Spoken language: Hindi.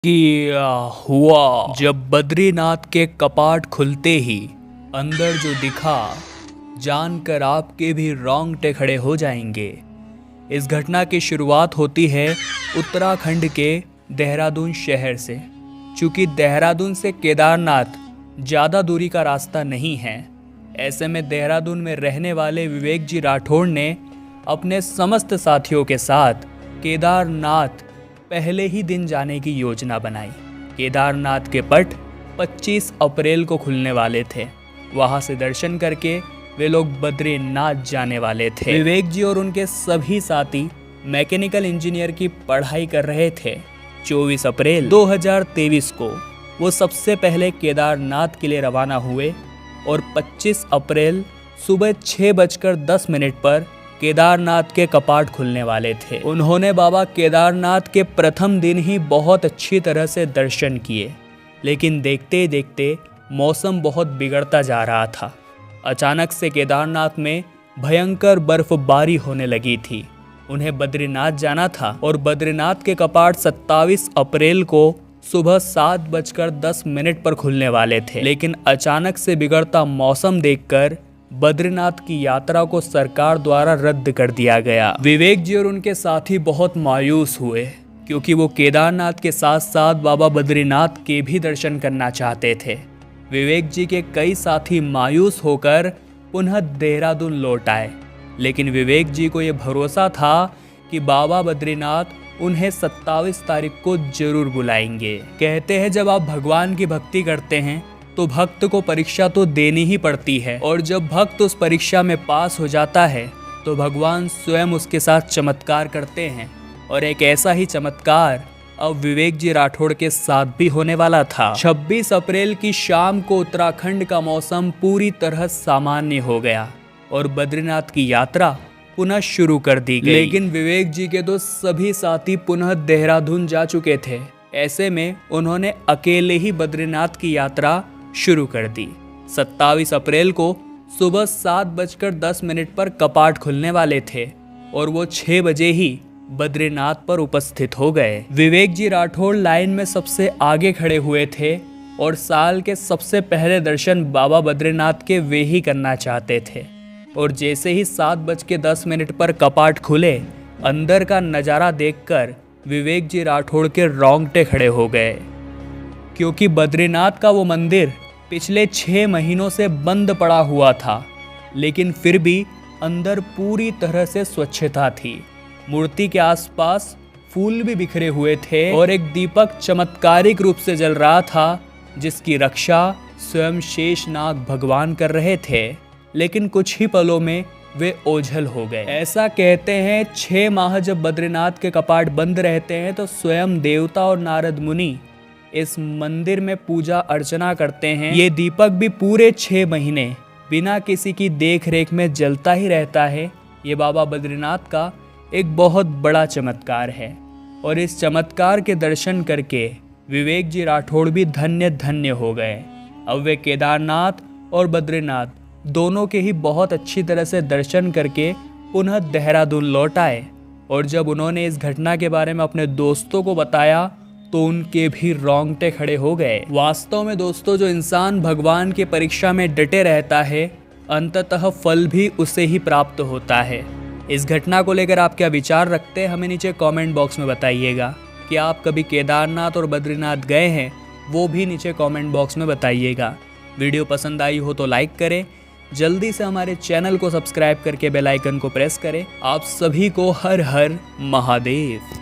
किया हुआ। जब बद्रीनाथ के कपाट खुलते ही अंदर जो दिखा, जानकर आपके भी रोंगटे खड़े हो जाएंगे। इस घटना की शुरुआत होती है उत्तराखंड के देहरादून शहर से। चूँकि देहरादून से केदारनाथ ज़्यादा दूरी का रास्ता नहीं है, ऐसे में देहरादून में रहने वाले विवेक जी राठौड़ ने अपने समस्त साथियों के साथ केदारनाथ पहले ही दिन जाने की योजना बनाई। केदारनाथ के पट 25 अप्रैल को खुलने वाले थे। वहां से दर्शन करके वे लोग बद्रीनाथ जाने वाले थे। विवेक जी और उनके सभी साथी मैकेनिकल इंजीनियर की पढ़ाई कर रहे थे। 24 अप्रैल 2023 को वो सबसे पहले केदारनाथ के लिए रवाना हुए और 25 अप्रैल सुबह 6:10 पर केदारनाथ के कपाट खुलने वाले थे। उन्होंने बाबा केदारनाथ के प्रथम दिन ही बहुत अच्छी तरह से दर्शन किए, लेकिन देखते ही देखते मौसम बहुत बिगड़ता जा रहा था। अचानक से केदारनाथ में भयंकर बर्फबारी होने लगी थी। उन्हें बद्रीनाथ जाना था और बद्रीनाथ के कपाट 27 अप्रैल को सुबह 7:10 पर खुलने वाले थे, लेकिन अचानक से बिगड़ता मौसम देखकर बद्रीनाथ की यात्रा को सरकार द्वारा रद्द कर दिया गया। विवेक जी और उनके साथी बहुत मायूस हुए, क्योंकि वो केदारनाथ के साथ साथ बाबा बद्रीनाथ के भी दर्शन करना चाहते थे। विवेक जी के कई साथी मायूस होकर पुनः देहरादून लौट आए, लेकिन विवेक जी को ये भरोसा था कि बाबा बद्रीनाथ उन्हें 27 तारीख को जरूर बुलाएंगे। कहते हैं जब आप भगवान की भक्ति करते हैं तो भक्त को परीक्षा तो देनी ही पड़ती है, और जब भक्त उस परीक्षा में पास हो जाता है तो भगवान स्वयं उसके साथ चमत्कार करते हैं। और एक ऐसा ही चमत्कार अब विवेक जी राठौड़ के साथ भी होने वाला था। 26 अप्रैल की शाम को उत्तराखंड का मौसम पूरी तरह सामान्य हो गया और बद्रीनाथ की यात्रा पुनः शुरू कर दी गई। लेकिन विवेक जी के तो सभी साथी पुनः देहरादून जा चुके थे। ऐसे में उन्होंने अकेले ही बद्रीनाथ की यात्रा शुरू कर दी। 27 अप्रैल को सुबह 7:10 पर कपाट खुलने वाले थे और वो 6 बजे ही बद्रीनाथ पर उपस्थित हो गए। विवेक जी राठौड़ लाइन में सबसे आगे खड़े हुए थे और साल के सबसे पहले दर्शन बाबा बद्रीनाथ के वे ही करना चाहते थे। और जैसे ही 7:10 पर कपाट खुले, अंदर का नज़ारा देखकर विवेक जी राठौड़ के रोंगटे खड़े हो गए, क्योंकि बद्रीनाथ का वो मंदिर पिछले 6 महीनों से बंद पड़ा हुआ था, लेकिन फिर भी अंदर पूरी तरह से स्वच्छता थी। मूर्ति के आसपास फूल भी बिखरे हुए थे और एक दीपक चमत्कारिक रूप से जल रहा था, जिसकी रक्षा स्वयं शेषनाग भगवान कर रहे थे। लेकिन कुछ ही पलों में वे ओझल हो गए। ऐसा कहते हैं 6 माह जब बद्रीनाथ के कपाट बंद रहते हैं तो स्वयं देवता और नारद मुनि इस मंदिर में पूजा अर्चना करते हैं। ये दीपक भी पूरे 6 महीने बिना किसी की देख रेख में जलता ही रहता है। ये बाबा बद्रीनाथ का एक बहुत बड़ा चमत्कार है, और इस चमत्कार के दर्शन करके विवेक जी राठौड़ भी धन्य धन्य हो गए। अब वे केदारनाथ और बद्रीनाथ दोनों के ही बहुत अच्छी तरह से दर्शन करके पुनः देहरादून लौट आए। और जब उन्होंने इस घटना के बारे में अपने दोस्तों को बताया तो उनके भी रोंगटे खड़े हो गए। वास्तव में दोस्तों, जो इंसान भगवान की परीक्षा में डटे रहता है, अंततः फल भी उसे ही प्राप्त होता है। इस घटना को लेकर आप क्या विचार रखते हैं, हमें नीचे कमेंट बॉक्स में बताइएगा। कि आप कभी केदारनाथ और बद्रीनाथ गए हैं, वो भी नीचे कमेंट बॉक्स में बताइएगा। वीडियो पसंद आई हो तो लाइक करें, जल्दी से हमारे चैनल को सब्सक्राइब करके बेल आइकन को प्रेस करें। आप सभी को हर हर महादेव।